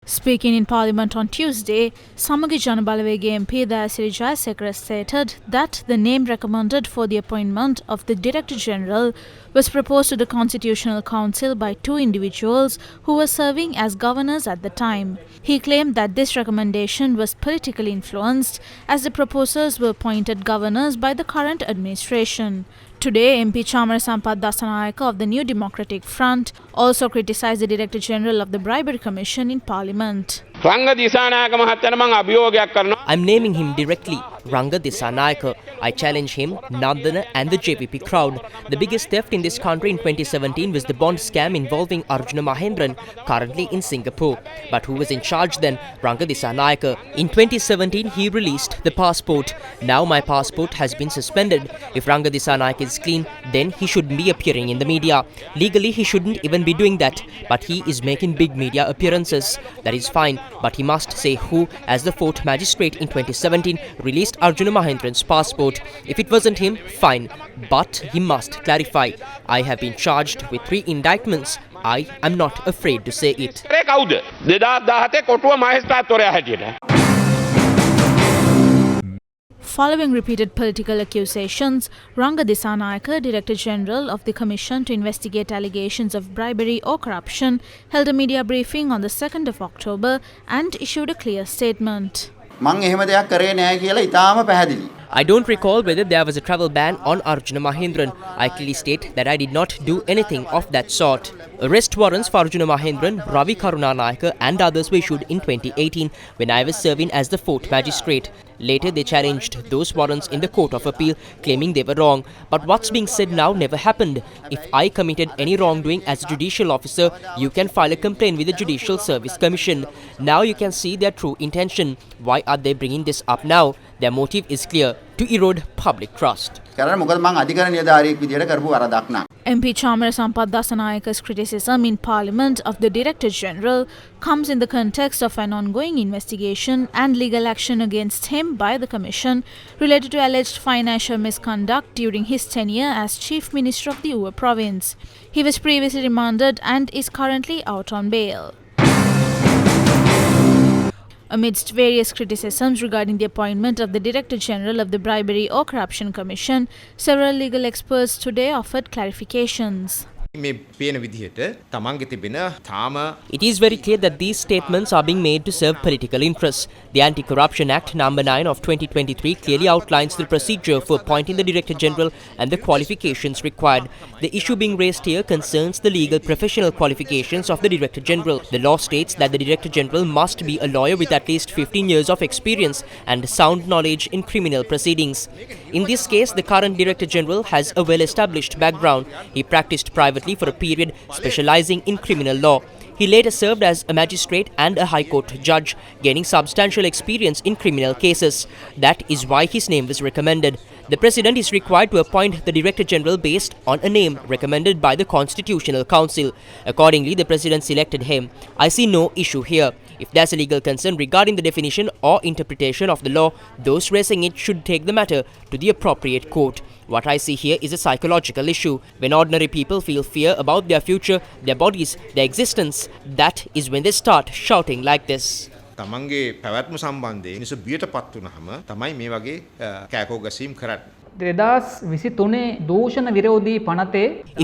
Speaking in Parliament on Tuesday, Samagi Janabalawege MP Dayasiri Jayasekara stated that the name recommended for the appointment of the Director General was proposed to the Constitutional Council by two individuals who were serving as governors at the time. He claimed that this recommendation was politically influenced as the proposers were appointed governors by the current administration. Today, MP Chamara Sampath Dasanayake of the New Democratic Front also criticised the Director General of the Bribery Commission in Parliament. I'm naming him directly, Ranga Disanayake. I challenge him, Nandana and the JVP crowd. The biggest theft in this country in 2017 was the bond scam involving Arjuna Mahendran, currently in Singapore. But who was in charge then? Ranga Disanayake. In 2017, he released the passport. Now my passport has been suspended. If Ranga Disanayake is clean, then he shouldn't be appearing in the media. Legally, he shouldn't even be doing that. But he is making big media appearances. That is fine. But he must say who, as the fourth magistrate in 2017, released Arjuna Mahendran's passport. If it wasn't him, fine. But he must clarify. I have been charged with 3 indictments. I am not afraid to say it. Following repeated political accusations, Ranga Disanayake, Director General of the Commission to investigate allegations of bribery or corruption, held a media briefing on the 2nd of October and issued a clear statement. I don't recall whether there was a travel ban on Arjuna Mahendran. I clearly state that I did not do anything of that sort. Arrest warrants for Arjuna Mahendran, Ravi Karunanayake and others were issued in 2018 when I was serving as the 4th magistrate. Later they challenged those warrants in the Court of Appeal, claiming they were wrong. But what's being said now never happened. If I committed any wrongdoing as a judicial officer, you can file a complaint with the Judicial Service Commission. Now you can see their true intention. Why are they bringing this up now? Their motive is clear: to erode public trust. MP Chamara Sampath Dasanayake's criticism in Parliament of the Director General comes in the context of an ongoing investigation and legal action against him by the Commission related to alleged financial misconduct during his tenure as Chief Minister of the Uva Province. He was previously remanded and is currently out on bail. Amidst various criticisms regarding the appointment of the Director General of the Bribery or Corruption Commission, several legal experts today offered clarifications. It is very clear that these statements are being made to serve political interests. The Anti-Corruption Act No. 9 of 2023 clearly outlines the procedure for appointing the Director General and the qualifications required. The issue being raised here concerns the legal professional qualifications of the Director General. The law states that the Director General must be a lawyer with at least 15 years of experience and sound knowledge in criminal proceedings. In this case, the current Director General has a well-established background. He practiced privately for a period, specializing in criminal law. He later served as a magistrate and a High Court judge, gaining substantial experience in criminal cases. That is why his name was recommended. The President is required to appoint the Director General based on a name recommended by the Constitutional Council. Accordingly, the President selected him. I see no issue here. If there's a legal concern regarding the definition or interpretation of the law, those raising it should take the matter to the appropriate court. What I see here is a psychological issue. When ordinary people feel fear about their future, their bodies, their existence, that is when they start shouting like this. තමන්ගේ පැවැත්ම සම්බන්ධයෙන් මිනිස්සු බියටපත් වුනහම තමයි මේ වගේ කෑකෝ ගැසීම් කරන්නේ. If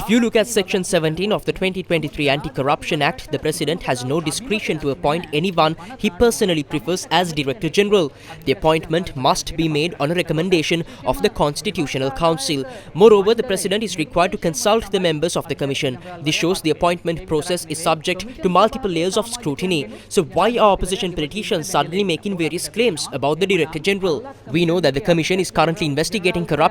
you look at Section 17 of the 2023 Anti-Corruption Act, the President has no discretion to appoint anyone he personally prefers as Director General. The appointment must be made on a recommendation of the Constitutional Council. Moreover, the President is required to consult the members of the Commission. This shows the appointment process is subject to multiple layers of scrutiny. So why are opposition politicians suddenly making various claims about the Director General? We know that the Commission is currently investigating corruption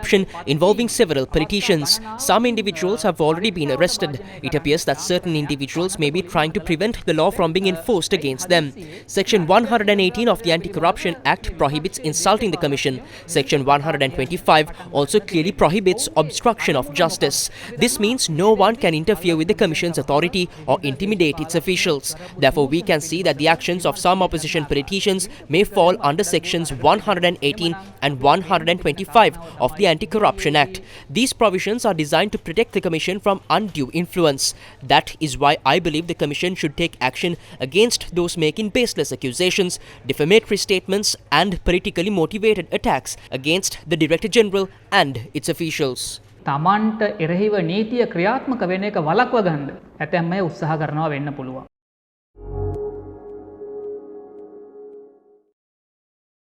involving several politicians. Some individuals have already been arrested. It appears that certain individuals may be trying to prevent the law from being enforced against them. Section 118 of the Anti-Corruption Act prohibits insulting the Commission. Section 125 also clearly prohibits obstruction of justice. This means no one can interfere with the Commission's authority or intimidate its officials. Therefore, we can see that the actions of some opposition politicians may fall under Sections 118 and 125 of the the Anti-Corruption Act. These provisions are designed to protect the Commission from undue influence. That is why I believe the Commission should take action against those making baseless accusations, defamatory statements and politically motivated attacks against the Director General and its officials. තමන්ට එරෙහිව නීතිය ක්‍රියාත්මක වෙන එක වළක්ව ගන්න ඇතැම් අය උත්සාහ කරනවා වෙන්න පුළුවන්.